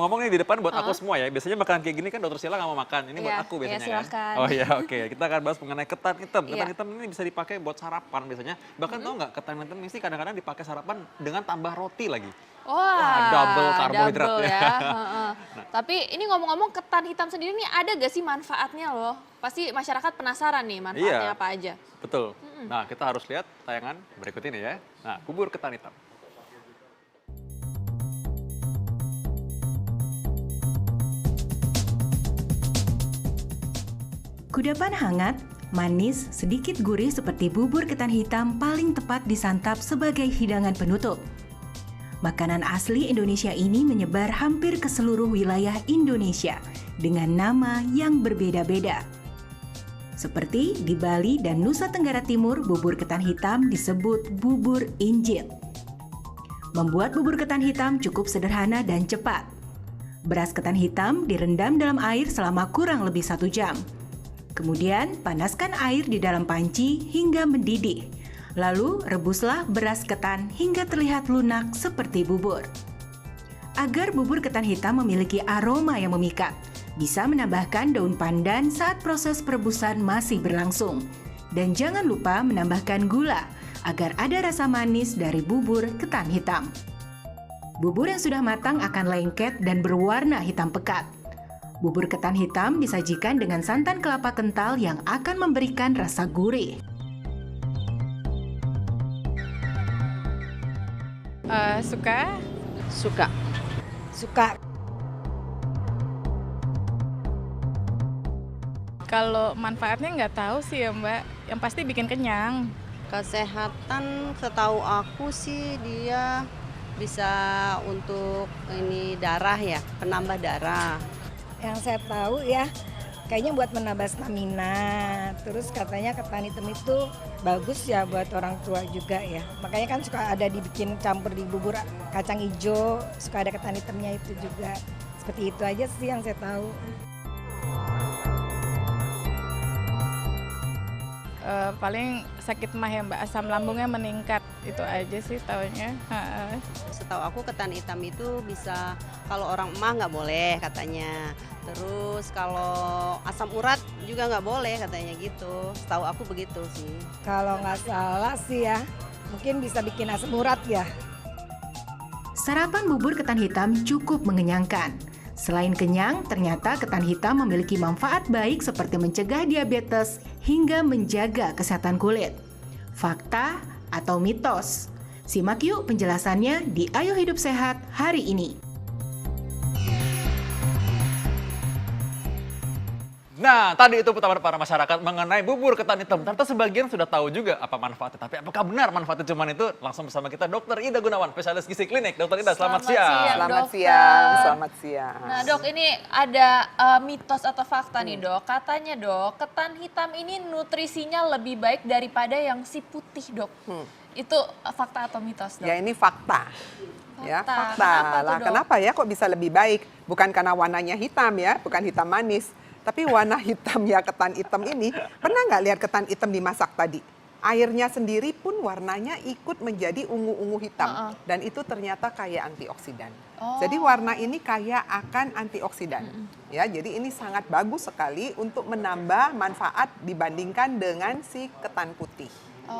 ngomong-ngomong nih di depan buat aku semua ya. Biasanya makanan kayak gini kan Dokter Sheila nggak mau makan. Ini buat Iya, aku iya, biasanya kan. silakan. Oh iya, oke. Kita akan bahas mengenai ketan hitam. Ketan Iya. hitam ini bisa dipakai buat sarapan biasanya. Bahkan tahu nggak ketan hitam ini kadang-kadang dipakai sarapan dengan tambah roti lagi. Wah, double karbohidrat double ya. ya. Heeh. Tapi ini ngomong-ngomong ketan hitam sendiri nih ada gak sih manfaatnya loh? Pasti masyarakat penasaran nih manfaatnya Iya. apa aja. Betul. Nah, kita harus lihat tayangan berikut ini ya. Nah, bubur ketan hitam. Kudapan hangat, manis, sedikit gurih seperti bubur ketan hitam paling tepat disantap sebagai hidangan penutup. Makanan asli Indonesia ini menyebar hampir ke seluruh wilayah Indonesia dengan nama yang berbeda-beda. Seperti di Bali dan Nusa Tenggara Timur, bubur ketan hitam disebut bubur injil. Membuat bubur ketan hitam cukup sederhana dan cepat. Beras ketan hitam direndam dalam air selama kurang lebih 1 jam. Kemudian panaskan air di dalam panci hingga mendidih. Lalu rebuslah beras ketan hingga terlihat lunak seperti bubur. Agar bubur ketan hitam memiliki aroma yang memikat, bisa menambahkan daun pandan saat proses perebusan masih berlangsung. Dan jangan lupa menambahkan gula agar ada rasa manis dari bubur ketan hitam. Bubur yang sudah matang akan lengket dan berwarna hitam pekat. Bubur ketan hitam disajikan dengan santan kelapa kental yang akan memberikan rasa gurih. Suka. Suka. Kalau manfaatnya nggak tahu sih ya Mbak, yang pasti bikin kenyang. Kesehatan setahu aku sih dia bisa untuk ini darah ya, penambah darah. Yang saya tahu ya, kayaknya buat menambah stamina. Terus katanya ketan hitam itu bagus ya buat orang tua juga ya. Makanya kan suka ada dibikin campur di bubur kacang hijau, suka ada ketan hitamnya itu juga. Seperti itu aja sih yang saya tahu. Paling sakit mah ya Mbak, asam lambungnya meningkat, itu aja sih taunya. Setahu aku ketan hitam itu bisa, kalau orang emah nggak boleh katanya. Terus kalau asam urat juga nggak boleh katanya gitu. Setahu aku begitu sih. Kalau nggak salah sih ya, mungkin bisa bikin asam urat ya. Sarapan bubur ketan hitam cukup mengenyangkan. Selain kenyang, ternyata ketan hitam memiliki manfaat baik seperti mencegah diabetes hingga menjaga kesehatan kulit. Fakta atau mitos? Simak yuk penjelasannya di Ayo Hidup Sehat hari ini. Nah, tadi itu pertama para masyarakat mengenai bubur ketan hitam. Ternyata sebagian sudah tahu juga apa manfaatnya. Tapi apakah benar manfaatnya cuma itu? Langsung bersama kita Dr. Ida Gunawan, spesialis gizi klinik. Dr. Ida, selamat siang. Selamat Selamat Dokter. siang, selamat siang. Nah dok, ini ada mitos atau fakta nih dok. Katanya dok, ketan hitam ini nutrisinya lebih baik daripada yang si putih dok. Itu fakta atau mitos dok? Ya ini fakta. Ya, Fakta. fakta. Kenapa tuh, Lah, Dok? kenapa ya kok bisa lebih baik? Bukan karena warnanya hitam ya, bukan hitam manis. Tapi warna hitam ya ketan hitam ini, pernah nggak lihat ketan hitam dimasak tadi? Airnya sendiri pun warnanya ikut menjadi ungu-ungu hitam. Dan itu ternyata kaya antioksidan. Jadi warna ini kaya akan antioksidan. Ya, jadi ini sangat bagus sekali untuk menambah manfaat dibandingkan dengan si ketan putih.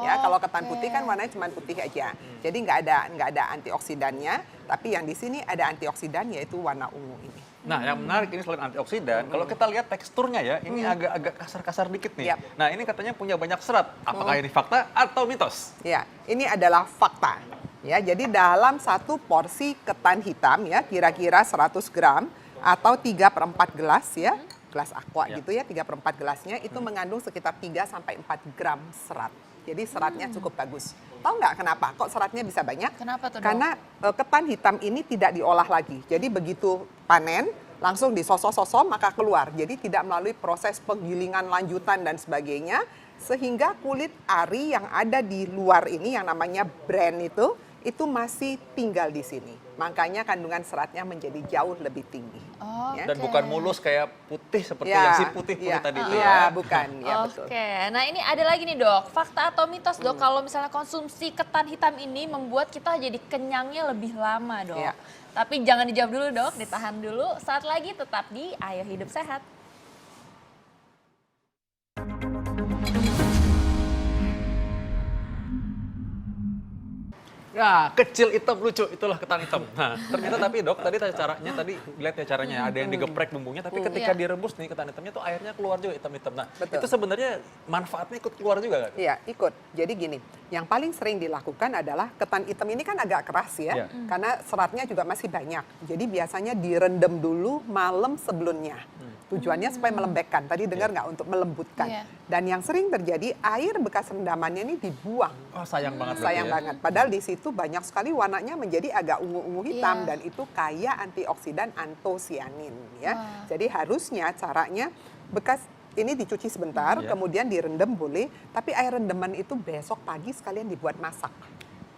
Ya, kalau ketan putih kan warnanya cuma putih aja. Jadi nggak ada antioksidannya, tapi yang di sini ada antioksidan yaitu warna ungu ini. Nah, yang menarik ini selain antioksidan, kalau kita lihat teksturnya ya, ini agak-agak kasar-kasar dikit nih. Yap. Nah, ini katanya punya banyak serat. Apakah ini fakta atau mitos? Ya, ini adalah fakta. Ya, jadi dalam satu porsi ketan hitam ya, kira-kira 100 gram atau 3/4 gelas ya, gelas aqua gitu ya, 3/4 gelasnya itu mengandung sekitar 3 sampai 4 gram serat. Jadi seratnya cukup bagus. Tahu nggak kenapa? Kok seratnya bisa banyak? Kenapa tuh, Dok? Karena ketan hitam ini tidak diolah lagi. Jadi begitu panen, langsung disosok-sosok maka keluar. Jadi tidak melalui proses penggilingan lanjutan dan sebagainya. Sehingga kulit ari yang ada di luar ini yang namanya bran itu masih tinggal di sini. makanya kandungan seratnya menjadi jauh lebih tinggi. Oh, Ya. Dan bukan mulus kayak putih seperti Ya, yang si putih-putih ya, tadi itu ya, ya. bukan, ya Oke, betul. nah ini ada lagi nih dok, fakta atau mitos dok, kalau misalnya konsumsi ketan hitam ini membuat kita jadi kenyangnya lebih lama dok. Iya. Tapi jangan dijawab dulu dok, ditahan dulu. Saat lagi tetap di Ayo Hidup Sehat. Nah, kecil hitam lucu itulah ketan hitam. Nah, ternyata tapi dok tadi caranya tadi lihat ya caranya ada yang digeprek bumbunya tapi ketika Iya. direbus nih ketan hitamnya tuh airnya keluar juga hitam-hitam. Nah, Betul. itu sebenarnya manfaatnya ikut keluar juga kan? Iya, ikut. Jadi gini, yang paling sering dilakukan adalah ketan hitam ini kan agak keras ya, Iya. karena seratnya juga masih banyak. Jadi biasanya direndam dulu malam sebelumnya. Tujuannya supaya melembekkan. Tadi dengar nggak untuk melembutkan. Iya. Dan yang sering terjadi air bekas rendamannya ini dibuang. Oh, sayang banget berarti Sayang ya. banget. Padahal di situ banyak sekali warnanya menjadi agak ungu-ungu hitam Iya. dan itu kaya antioksidan antosianin ya. Wah. Jadi harusnya caranya bekas ini dicuci sebentar, Iya. kemudian direndam boleh, tapi air rendaman itu besok pagi sekalian dibuat masak.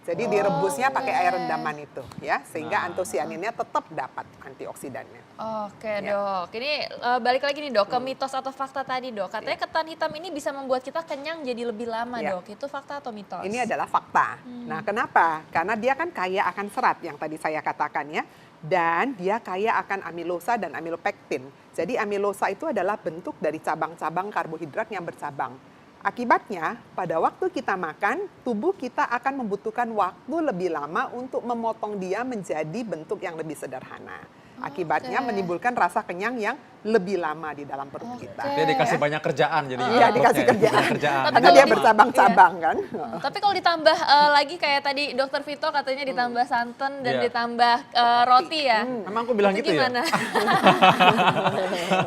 Jadi Oh, direbusnya pakai air oke. rendaman itu ya, sehingga Nah. antosianinnya tetap dapat antioksidannya. Oke Ya. dok, ini balik lagi nih dok ke mitos atau fakta tadi dok. Katanya ketan hitam ini bisa membuat kita kenyang jadi lebih lama Ya. dok. Itu fakta atau mitos? Ini adalah fakta. Nah, kenapa? Karena dia kan kaya akan serat yang tadi saya katakan ya. Dan dia kaya akan amilosa dan amilopektin. Jadi amilosa itu adalah bentuk dari cabang-cabang karbohidrat yang bercabang. Akibatnya, pada waktu kita makan, tubuh kita akan membutuhkan waktu lebih lama untuk memotong dia menjadi bentuk yang lebih sederhana. Akibatnya Oke. menimbulkan rasa kenyang yang lebih lama di dalam perut kita. Dia dikasih banyak kerjaan jadi. Iya, dikasih kerjaan. Tapi Karena kalau dia di- bercabang-cabang kan. Tapi kalau ditambah lagi kayak tadi dokter Vito katanya ditambah santan dan Iya. ditambah roti ya. Emang aku bilang Itu gitu ya? gimana?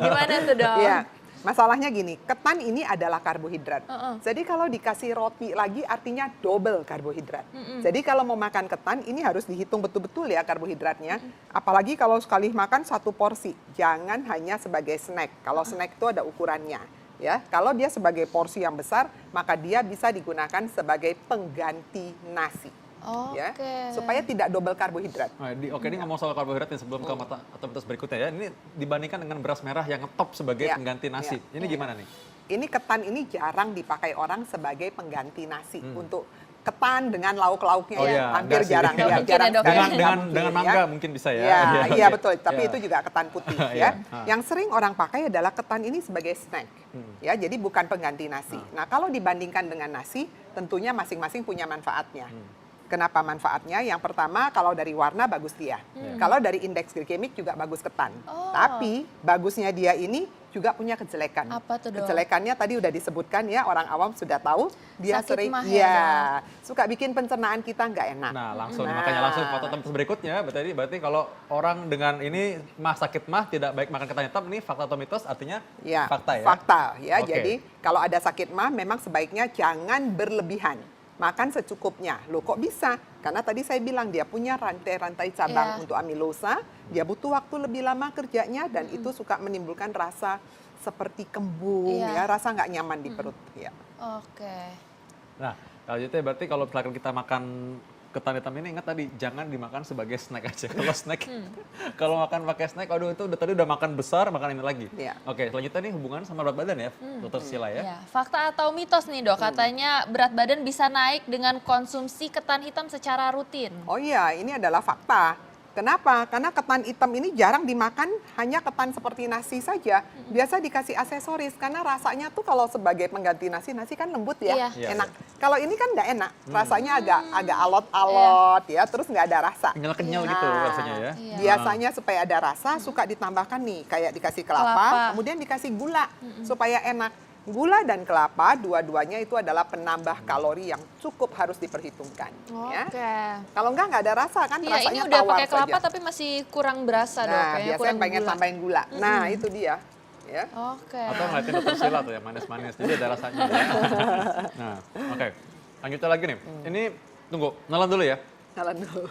Gimana tuh dok? Iya, masalahnya gini, ketan ini adalah karbohidrat. Heeh. Jadi kalau dikasih roti lagi artinya double karbohidrat. Jadi kalau mau makan ketan ini harus dihitung betul-betul ya karbohidratnya. Apalagi kalau sekali makan satu porsi, jangan hanya sebagai snack. Kalau snack itu ada ukurannya. Ya, kalau dia sebagai porsi yang besar, maka dia bisa digunakan sebagai pengganti nasi. Ya, Oke. supaya tidak double karbohidrat. Nah, oke, ini ngomong soal karbohidrat nih sebelum ke mata atau mitos berikutnya ya. Ini dibandingkan dengan beras merah yang top sebagai Iya, pengganti nasi. iya. Ini gimana nih? Ini ketan ini jarang dipakai orang sebagai pengganti nasi untuk ketan dengan lauk-lauknya Oh yang iya, hampir nggak sih. jarang, Nggak ya, mungkin jarang ya, Dok. sekali. Dengan Nggak dengan mungkin, dengan ya. mangga mungkin bisa ya. Iya, iya oke. betul. Tapi Iya. itu juga ketan putih Iya. ya. Ah. Yang sering orang pakai adalah ketan ini sebagai snack. Ya, jadi bukan pengganti nasi. Nah, kalau dibandingkan dengan nasi, tentunya masing-masing punya manfaatnya. Kenapa manfaatnya? Yang pertama, kalau dari warna bagus dia. Kalau dari indeks glikemik juga bagus ketan. Oh. Tapi bagusnya dia ini juga punya kejelekan. Apa tuh, Dok? Kejelekannya tadi udah disebutkan ya, orang awam sudah tahu. Dia Sakit sering, mah ya, suka bikin pencernaan kita nggak enak. Nah, langsung Nah. makanya langsung foto tempat berikutnya. Berarti kalau orang dengan ini sakit mah tidak baik makan ketan hitam, ini fakta atau mitos artinya Ya, fakta ya. fakta ya. Oke. Jadi kalau ada sakit mah memang sebaiknya jangan berlebihan. Makan secukupnya. Loh kok bisa? Karena tadi saya bilang dia punya rantai-rantai cabang Iya. untuk amilosa. Dia butuh waktu lebih lama kerjanya dan itu suka menimbulkan rasa seperti kembung Iya. ya, rasa nggak nyaman di perut ya. Oke. Nah, kalau gitu ya berarti kalau misalkan kita makan ketan hitam ini ingat tadi jangan dimakan sebagai snack aja. Kalau snack, kalau makan pakai snack, aduh itu tadi udah makan besar, makan ini lagi. Iya. Oke, selanjutnya nih hubungan sama berat badan ya, Dokter Sila ya. Ya, fakta atau mitos nih dok, katanya berat badan bisa naik dengan konsumsi ketan hitam secara rutin. Oh iya, ini adalah fakta. Kenapa? Karena ketan hitam ini jarang dimakan, hanya ketan seperti nasi saja. Biasa dikasih aksesoris, karena rasanya tuh kalau sebagai pengganti nasi, nasi kan lembut ya, Iya. Iya, enak. Kalau ini kan nggak enak, rasanya agak alot-alot ya, terus nggak ada rasa. Kenyal-kenyal gitu Nah, rasanya ya. Iya. Biasanya supaya ada rasa, suka ditambahkan nih, kayak dikasih Kelapa. kelapa, kemudian dikasih gula, supaya enak. Gula dan kelapa, dua-duanya itu adalah penambah kalori yang cukup harus diperhitungkan. Ya. Oke. Kalau nggak ada rasa kan, Iya, rasanya ini udah tawar pakai kelapa saja. tapi masih kurang berasa dok, Nah, kayaknya biasanya kurang pengen gula. tambahin gula. Nah, itu dia. Ya. Oke. Atau ngeliatin Dokter Sila tuh yang manis-manis, jadi ada rasanya. Ya. Nah, oke. Lanjutnya lagi nih. Ini tunggu, nelan dulu ya. Jalan dulu.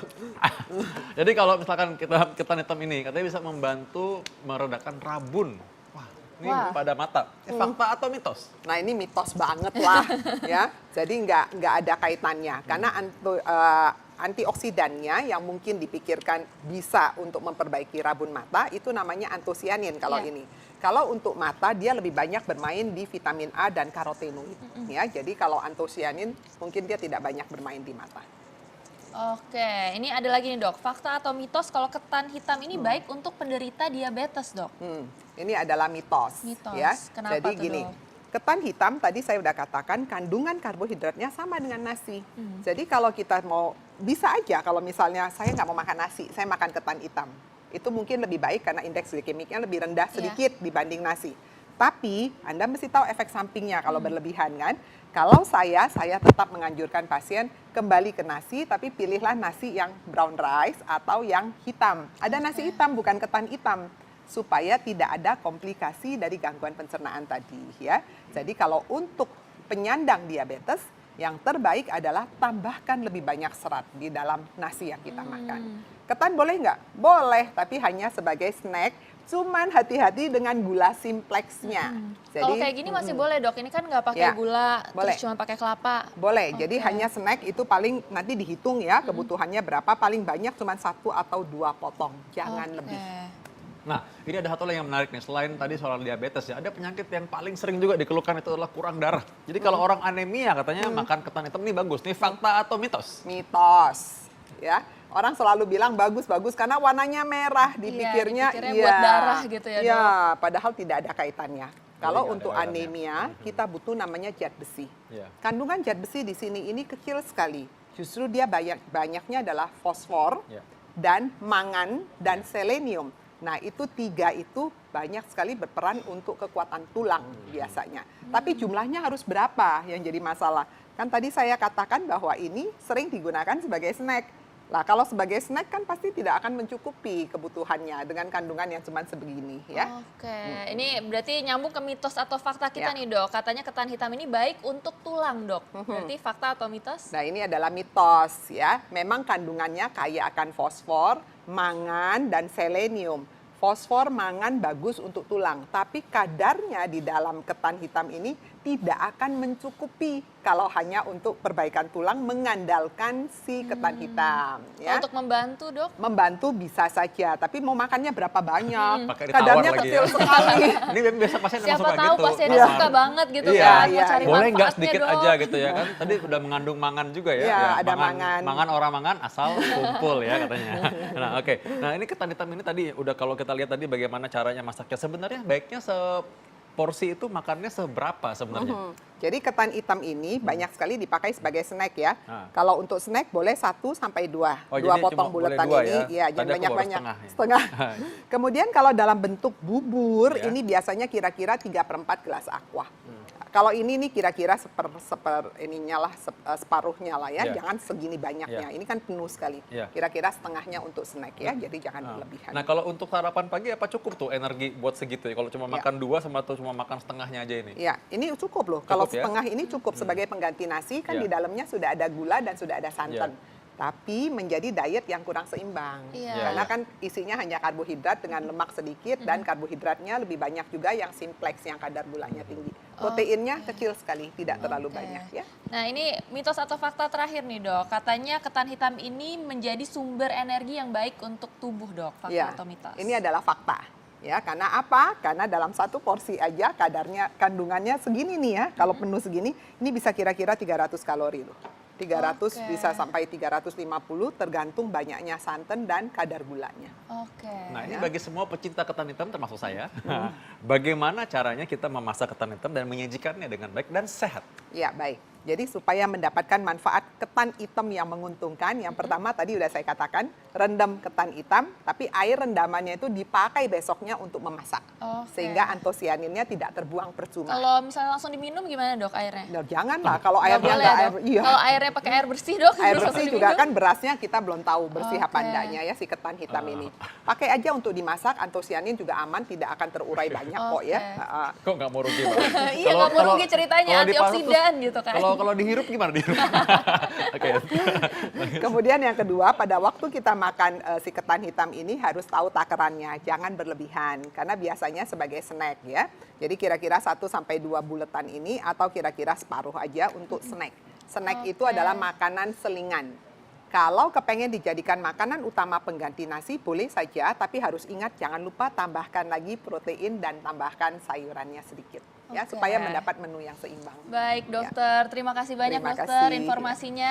Jadi kalau misalkan kita ketan hitam ini katanya bisa membantu meredakan rabun. Wah, ini Wah. pada mata. Fakta atau mitos? Nah, ini mitos banget lah, ya. Jadi nggak ada kaitannya. Karena antioksidannya yang mungkin dipikirkan bisa untuk memperbaiki rabun mata itu namanya antosianin kalau Iya. ini. Kalau untuk mata dia lebih banyak bermain di vitamin A dan karotenoid ya. Jadi kalau antosianin mungkin dia tidak banyak bermain di mata. Oke, ini ada lagi nih dok, fakta atau mitos kalau ketan hitam ini baik untuk penderita diabetes dok? Ini adalah mitos, Mitos. ya. Kenapa Jadi tuh, gini, Dok? ketan hitam tadi saya udah katakan kandungan karbohidratnya sama dengan nasi. Jadi kalau kita mau bisa aja kalau misalnya saya nggak mau makan nasi, saya makan ketan hitam. Itu mungkin lebih baik karena indeks glikemiknya lebih rendah sedikit dibanding nasi. Tapi Anda mesti tahu efek sampingnya kalau berlebihan kan. Kalau saya tetap menganjurkan pasien kembali ke nasi, tapi pilihlah nasi yang brown rice atau yang hitam. Ada nasi hitam, bukan ketan hitam, supaya tidak ada komplikasi dari gangguan pencernaan tadi ya. Jadi kalau untuk penyandang diabetes, yang terbaik adalah tambahkan lebih banyak serat di dalam nasi yang kita makan. Ketan boleh nggak? Boleh, tapi hanya sebagai snack. Cuman hati-hati dengan gula simplexnya. Kalau kayak gini masih boleh dok, ini kan nggak pakai Ya, gula, boleh. terus cuma pakai kelapa. Boleh, jadi Oke. hanya snack itu paling nanti dihitung ya kebutuhannya berapa, paling banyak cuma 1 atau 2 potong, jangan Oke. lebih. Nah, ini ada satu lagi yang menarik nih. Selain tadi soal diabetes ya, ada penyakit yang paling sering juga dikeluhkan itu adalah kurang darah. Jadi kalau orang anemia katanya makan ketan hitam ini bagus. Nih fakta atau mitos? Mitos, ya. Orang selalu bilang bagus-bagus karena warnanya merah, dipikirnya dipikirnya buat darah gitu ya, Iya, padahal tidak ada kaitannya. Kalau nggak ada untuk kaitannya. anemia, kita butuh namanya zat besi. Iya. Kandungan zat besi di sini ini kecil sekali. Justru dia banyaknya adalah fosfor, Iya. dan mangan, dan selenium. Nah, itu 3 itu banyak sekali berperan untuk kekuatan tulang biasanya. Tapi jumlahnya harus berapa yang jadi masalah? Kan tadi saya katakan bahwa ini sering digunakan sebagai snack. Nah, kalau sebagai snack kan pasti tidak akan mencukupi kebutuhannya dengan kandungan yang cuma sebegini ya. Oke, ini berarti nyambung ke mitos atau fakta kita Ya. nih dok. Katanya ketan hitam ini baik untuk tulang dok. Berarti fakta atau mitos? Nah, ini adalah mitos ya. Memang kandungannya kaya akan fosfor, mangan, dan selenium. Fosfor, mangan bagus untuk tulang, tapi kadarnya di dalam ketan hitam ini tidak akan mencukupi kalau hanya untuk perbaikan tulang mengandalkan si ketan hitam. Ya. Untuk membantu dok? Membantu bisa saja, tapi mau makannya berapa banyak? Pakai ditawar Kadarnya lagi kecil ya. sekali. Ini biasa pasien emang Siapa suka tahu gitu. pasiennya Iya. suka banget gitu Iya, kan, iya, mau cari boleh nggak manfaatnya sedikit dok. aja gitu ya kan? Tadi udah mengandung mangan juga ya. Iya, Ya, ada mangan. Mangan orang mangan asal kumpul ya katanya. Nah oke, nah ini ketan hitam ini tadi udah kalau kita lihat tadi bagaimana caranya masaknya. Sebenarnya baiknya seporsi itu makannya seberapa sebenarnya? Jadi ketan hitam ini banyak sekali dipakai sebagai snack ya. Ah. Kalau untuk snack boleh 1 sampai 2. Oh, 2 jadi potong cuma boleh buletan 2 ini. ya? Iya, Tadi jangan aku baru banyak-banyak. setengah ya. Setengah. Kemudian kalau dalam bentuk bubur, Ya. ini biasanya kira-kira 3/4 gelas aqua. Kalau ini nih kira-kira separuhnya lah ya. Ya. Jangan segini banyaknya. Ya. Ini kan penuh sekali. Ya. Kira-kira setengahnya untuk snack ya. Jadi jangan berlebihan. Nah kalau untuk sarapan pagi apa cukup tuh energi buat segitu ya? Kalau cuma Ya. makan 2 sama atau cuma makan setengahnya aja ini? Ya, ini cukup loh. Kalau Cukup ya? setengah ini cukup sebagai pengganti nasi, kan Ya. di dalamnya sudah ada gula dan sudah ada santan. Ya. Tapi menjadi diet yang kurang seimbang. Iya. Karena kan isinya hanya karbohidrat dengan lemak sedikit dan karbohidratnya lebih banyak juga yang simplex yang kadar gulanya tinggi. Proteinnya kecil sekali, tidak terlalu Oke. banyak ya. Nah ini mitos atau fakta terakhir nih dok. Katanya ketan hitam ini menjadi sumber energi yang baik untuk tubuh dok. Fakta Ya, atau mitos? ini adalah fakta. Ya, karena apa? Karena dalam 1 porsi aja kandungannya segini nih ya. Kalau penuh segini, ini bisa kira-kira 300 kalori loh. 300 Oke. bisa sampai 350 tergantung banyaknya santan dan kadar gulanya. Oke. Nah ini bagi semua pecinta ketan hitam termasuk saya, bagaimana caranya kita memasak ketan hitam dan menyajikannya dengan baik dan sehat? Ya, baik. Jadi supaya mendapatkan manfaat ketan hitam yang menguntungkan, yang pertama tadi udah saya katakan, rendam ketan hitam, tapi air rendamannya itu dipakai besoknya untuk memasak. Oke. Sehingga antosianinnya tidak terbuang percuma. Kalau misalnya langsung diminum gimana dok airnya? Nah, janganlah kalau Nggak airnya boleh nggak ya, air, dok? iya. Kalau airnya pakai air bersih dok? Air terus bersih langsung juga diminum? kan berasnya kita belum tahu bersih apa Oke. enggaknya ya si ketan hitam ini. Pakai aja untuk dimasak, antosianin juga aman, tidak akan terurai banyak kok ya. Oke. Kok nggak mau rugi Mbak? Iya, nggak mau rugi ceritanya, kalau dipasak antioksidan terus- gitu kan. Kalau dihirup gimana dihirup? Oke. Kemudian yang kedua, pada waktu kita makan si ketan hitam ini harus tahu takarannya, jangan berlebihan karena biasanya sebagai snack ya. Jadi kira-kira 1 sampai 2 buletan ini atau kira-kira separuh aja untuk snack. Snack itu Oke. adalah makanan selingan. Kalau kepengen dijadikan makanan utama pengganti nasi, boleh saja, tapi harus ingat jangan lupa tambahkan lagi protein dan tambahkan sayurannya sedikit. Ya, Oke. supaya mendapat menu yang seimbang. Baik dokter, terima kasih banyak Terima dokter kasih. informasinya.